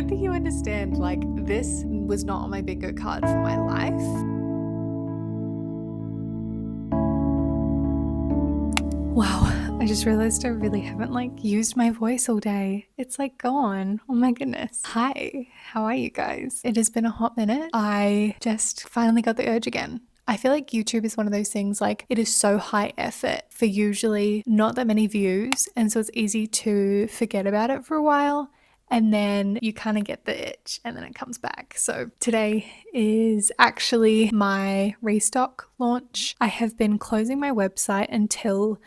don't think you understand, like, this was not on my bingo card for my life. Wow, I just realized I really haven't used my voice all day. It's gone. Oh my goodness. Hi, how are you guys? It has been a hot minute. I just finally got the urge again. I feel like YouTube is one of those things, it is so high effort for usually not that many views, and so it's easy to forget about it for a while, and then you kind of get the itch and then it comes back. So today is actually my restock launch. I have been closing my website until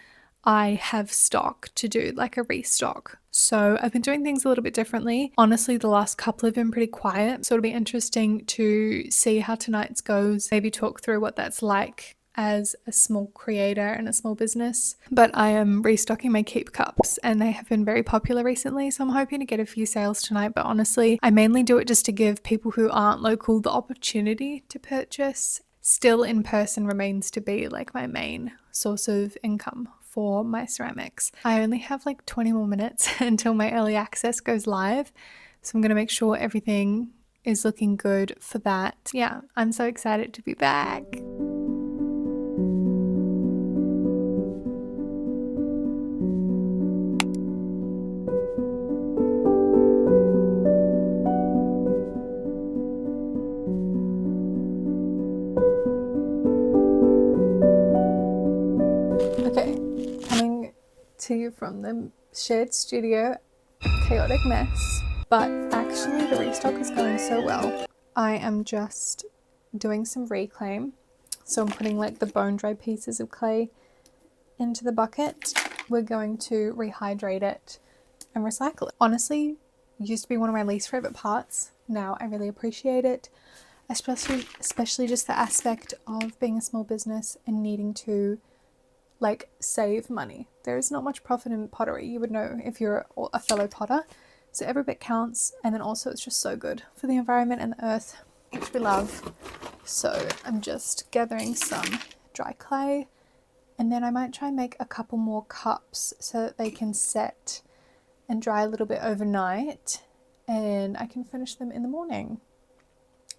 I have stock to do a restock. So I've been doing things a little bit differently. Honestly, the last couple have been pretty quiet. So it'll be interesting to see how tonight's goes, maybe talk through what that's like as a small creator and a small business. But I am restocking my Keep cups and they have been very popular recently. So I'm hoping to get a few sales tonight. But honestly, I mainly do it just to give people who aren't local the opportunity to purchase. Still, in person remains to be my main source of income for my ceramics. I only have 20 more minutes until my early access goes live, so I'm going to make sure everything is looking good for that. Yeah, I'm so excited to be back. Okay, coming to you from the shared studio, chaotic mess, but actually the restock is going so well. I am just doing some reclaim, so I'm putting the bone dry pieces of clay into the bucket. We're going to rehydrate it and recycle it. Honestly, used to be one of my least favorite parts. Now I really appreciate it, especially just the aspect of being a small business and needing to save money. There is not much profit in pottery. You would know if you're a fellow potter. So every bit counts, and then also it's just so good for the environment and the earth, which we love. So I'm just gathering some dry clay, and then I might try and make a couple more cups so that they can set and dry a little bit overnight, and I can finish them in the morning.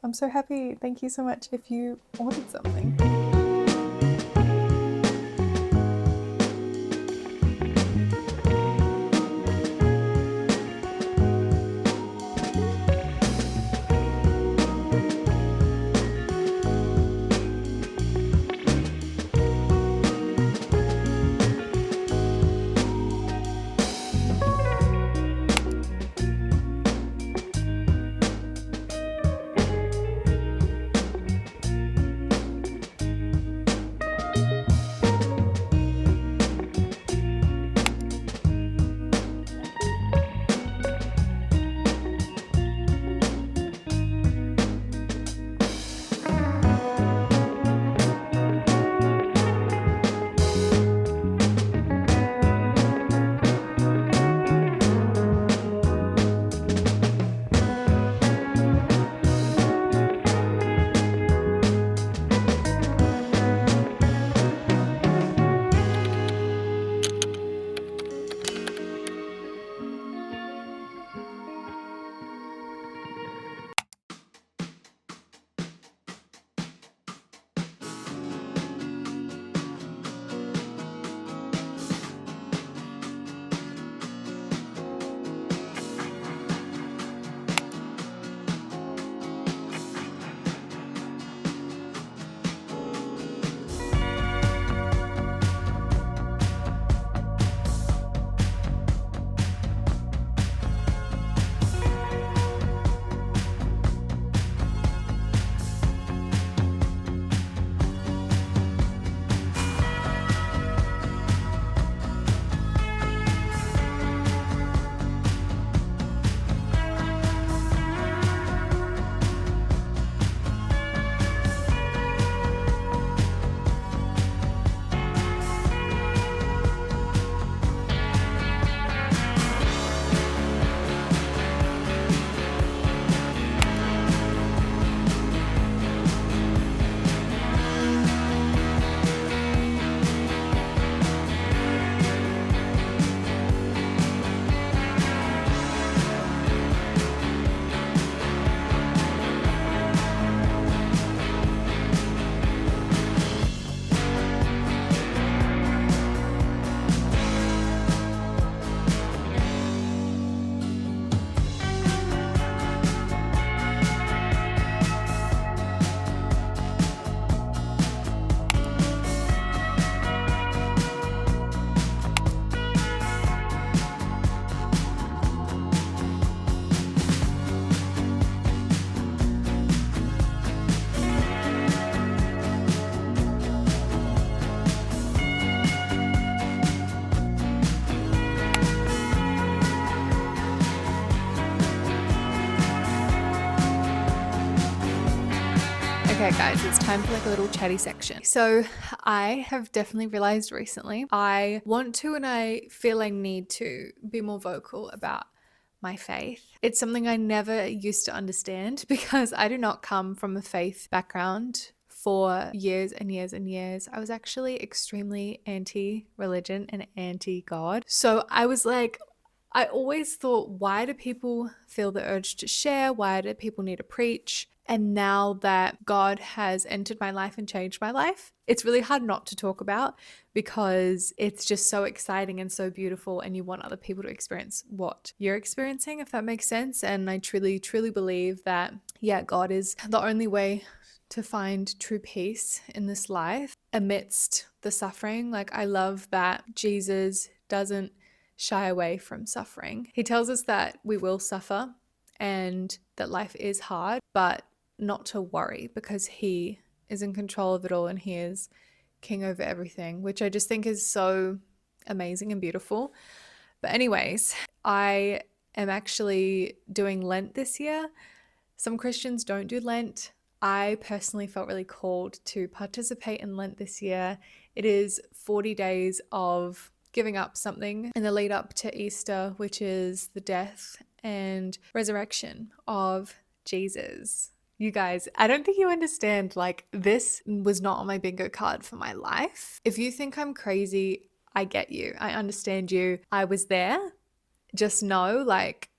I'm so happy. Thank you so much if you ordered something. Okay guys, it's time for like a little chatty section. So I have definitely realized recently I want to and I feel I need to be more vocal about my faith. It's something I never used to understand because I do not come from a faith background. For years and years and years, I was actually extremely anti-religion and anti-God. So I was like, I always thought, why do people feel the urge to share? Why do people need to preach? And now that God has entered my life and changed my life, it's really hard not to talk about because it's just so exciting and so beautiful, and you want other people to experience what you're experiencing, if that makes sense. And I truly, truly believe that, yeah, God is the only way to find true peace in this life amidst the suffering. Like, I love that Jesus doesn't shy away from suffering. He tells us that we will suffer and that life is hard, but not to worry because he is in control of it all and he is king over everything, which I just think is so amazing and beautiful. But anyways, I am actually doing Lent this year. Some Christians don't do Lent. I personally felt really called to participate in Lent this year. It is 40 days of giving up something in the lead up to Easter, which is the death and resurrection of Jesus. You guys, I don't think you understand, like, this was not on my bingo card for my life. If you think I'm crazy, I get you. I understand you. I was there. Just know, like,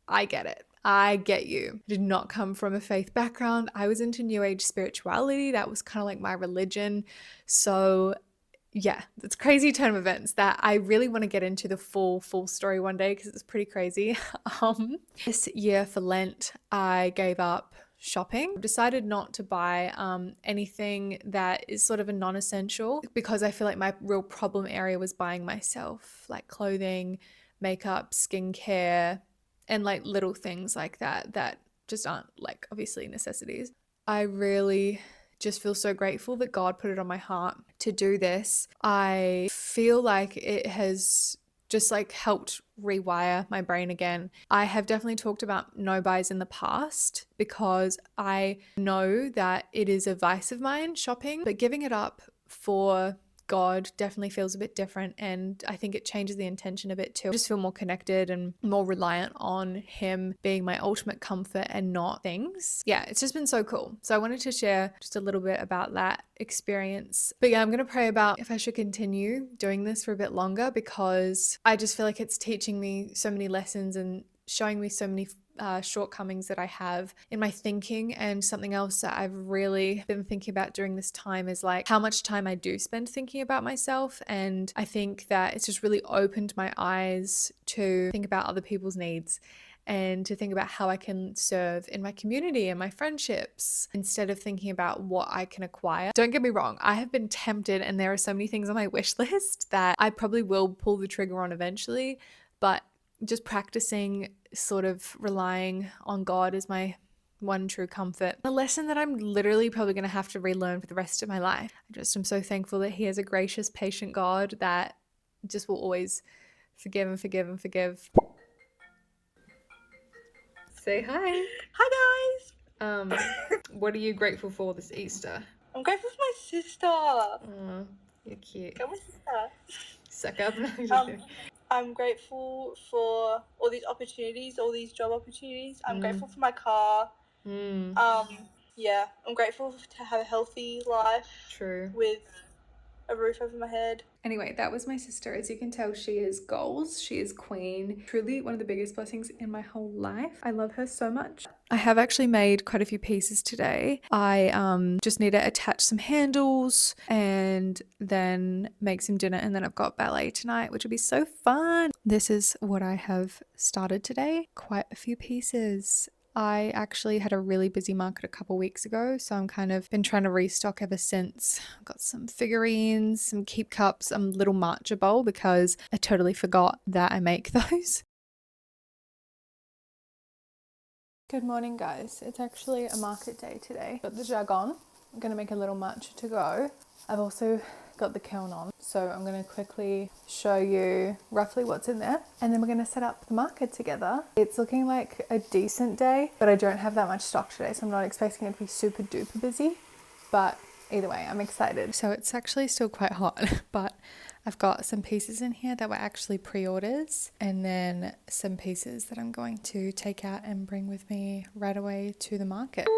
I get it. I get you. I did not come from a faith background. I was into New Age spirituality. That was kind of like my religion. So yeah, it's crazy turn of events that I really want to get into the full story one day because it's pretty crazy. This year for Lent, I gave up shopping. Decided not to buy anything that is sort of a non-essential because I feel like my real problem area was buying myself, like clothing, makeup, skincare, and like little things like that just aren't like obviously necessities. I really just feel so grateful that God put it on my heart to do this. I feel like it has just like helped rewire my brain again. I have definitely talked about no buys in the past because I know that it is a vice of mine, shopping, but giving it up for God definitely feels a bit different, and I think it changes the intention a bit too. I just feel more connected and more reliant on him being my ultimate comfort and not things. Yeah, it's just been so cool. So I wanted to share just a little bit about that experience. But yeah, I'm going to pray about if I should continue doing this for a bit longer because I just feel like it's teaching me so many lessons and showing me so many shortcomings that I have in my thinking. And something else that I've really been thinking about during this time is like how much time I do spend thinking about myself. And I think that it's just really opened my eyes to think about other people's needs and to think about how I can serve in my community and my friendships instead of thinking about what I can acquire. Don't get me wrong, I have been tempted and there are so many things on my wish list that I probably will pull the trigger on eventually, but just practicing sort of relying on God as my one true comfort. A lesson that I'm literally probably going to have to relearn for the rest of my life. I just am so thankful that he is a gracious, patient God that just will always forgive and forgive and forgive. Say hi. Hi guys. What are you grateful for this Easter? I'm grateful for my sister. Oh, you're cute. Go my sister. Suck up. I'm grateful for all these opportunities, all these job opportunities. I'm grateful for my car. Yeah, I'm grateful to have a healthy life. True. With a roof over my head. Anyway, that was my sister. As you can tell, she is goals. She is queen. Truly one of the biggest blessings in my whole life. I love her so much. I have actually made quite a few pieces today. I just need to attach some handles and then make some dinner, and then I've got ballet tonight, which will be so fun. This is what I have started today. Quite a few pieces. I actually had a really busy market a couple weeks ago, so I'm kind of been trying to restock ever since. I've got some figurines, some keep cups, a little matcha bowl because I totally forgot that I make those. Good morning, guys. It's actually a market day today. Got the jug on. I'm gonna make a little matcha to go. I've also got the kiln on, so I'm going to quickly show you roughly what's in there, and then we're going to set up the market together. It's looking like a decent day, but I don't have that much stock today, so I'm not expecting it to be super duper busy, but either way, I'm excited. So it's actually still quite hot, but I've got some pieces in here that were actually pre-orders, and then some pieces that I'm going to take out and bring with me right away to the market.